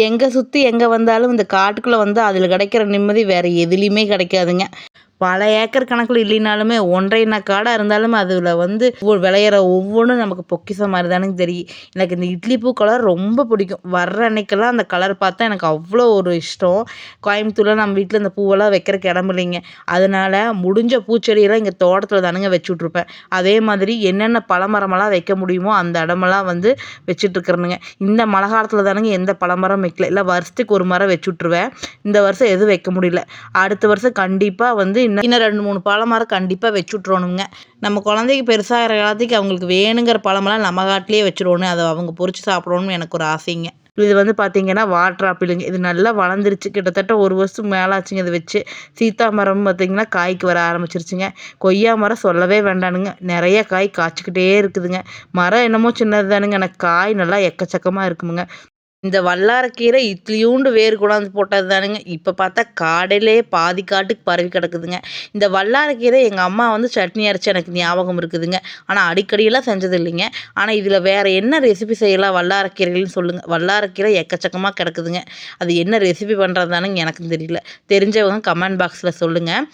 எங்கே சுற்றி எங்கே வந்தாலும் இந்த காட்டுக்குள்ளே வந்து அதில் கிடைக்கிற நிம்மதி வேறு எதுலேயுமே கிடைக்காதுங்க. பல ஏக்கர் கணக்கில் இல்லைனாலுமே 1.5 காடாக இருந்தாலுமே அதில் வந்து விளையிற ஒவ்வொன்றும் நமக்கு பொக்கிஷம் மாதிரி தானுங்க தெரியும். எனக்கு இந்த இட்லி பூ கலர் ரொம்ப பிடிக்கும். வர்ற அன்னைக்கெல்லாம் அந்த கலர் பார்த்தா எனக்கு அவ்வளோ ஒரு இஷ்டம். கோயம்புத்தூரில் நம்ம வீட்டில் இந்த பூவெல்லாம் வைக்கிறக்கு இடம் இல்லைங்க. அதனால் முடிஞ்ச பூச்செடியெல்லாம் இங்கே தோட்டத்தில் தானுங்க வச்சு விட்ருப்பேன். அதே மாதிரி என்னென்ன பழமரமெல்லாம் வைக்க முடியுமோ அந்த இடமெல்லாம் வந்து வச்சுட்ருக்குறேனுங்க. இந்த மழை காலத்தில் தானுங்க எந்த பழமரம் வைக்கல. இல்லை வருஷத்துக்கு ஒரு மரம் வச்சு விட்ருவேன். இந்த வருஷம் எதுவும் வைக்க முடியல. அடுத்த வருஷம் கண்டிப்பாக வந்து இன்னும் 2, 3 பழமரம் கண்டிப்பாக வச்சு விட்றோணுங்க. நம்ம குழந்தைக்கு பெருசாகிற காலத்துக்கு அவங்களுக்கு வேணுங்கிற பழமெல்லாம் நம்ம காட்டிலேயே வச்சுருவோணும். அதை அவங்க பொறிச்சு சாப்பிடணும்னு எனக்கு ஒரு ஆசைங்க. இது வந்து பார்த்தீங்கன்னா வாட்டர் ஆப்பிளுங்க. இது நல்லா வளர்ந்துருச்சு. கிட்டத்தட்ட 1 வருஷம் மேலே ஆச்சுங்க இதை வச்சு. சீத்தா மரம் பார்த்தீங்கன்னா காய்க்கு வர ஆரம்பிச்சிருச்சுங்க. கொய்யா மரம் சொல்லவே வேண்டானுங்க. நிறைய காய் காய்ச்சிக்கிட்டே இருக்குதுங்க. மரம் என்னமோ சின்னது தானுங்க. எனக்கு காய் நல்லா எக்கச்சக்கமாக இருக்குமுங்க. இந்த வல்லாரக்கீரை இட்லியூண்டு வேர் கொண்டாந்து போட்டது தானுங்க. இப்போ பார்த்தா காடையிலே பாதி காட்டுக்கு பரவி கிடக்குதுங்க. இந்த வல்லாரக்கீரை எங்கள் அம்மா வந்து சட்னி அரைச்சி எனக்கு ஞாபகம் இருக்குதுங்க. ஆனால் அடிக்கடியெல்லாம் செஞ்சது இல்லைங்க. ஆனால் இதில் வேறு என்ன ரெசிபி செய்யலாம் வல்லாரக்கீரைன்னு சொல்லுங்கள். வல்லாரக்கீரை எக்கச்சக்கமாக கிடக்குதுங்க. அது என்ன ரெசிபி பண்ணுறது தானுங்க எனக்கும் தெரியல. தெரிஞ்சவங்க கமெண்ட் பாக்ஸில் சொல்லுங்கள்.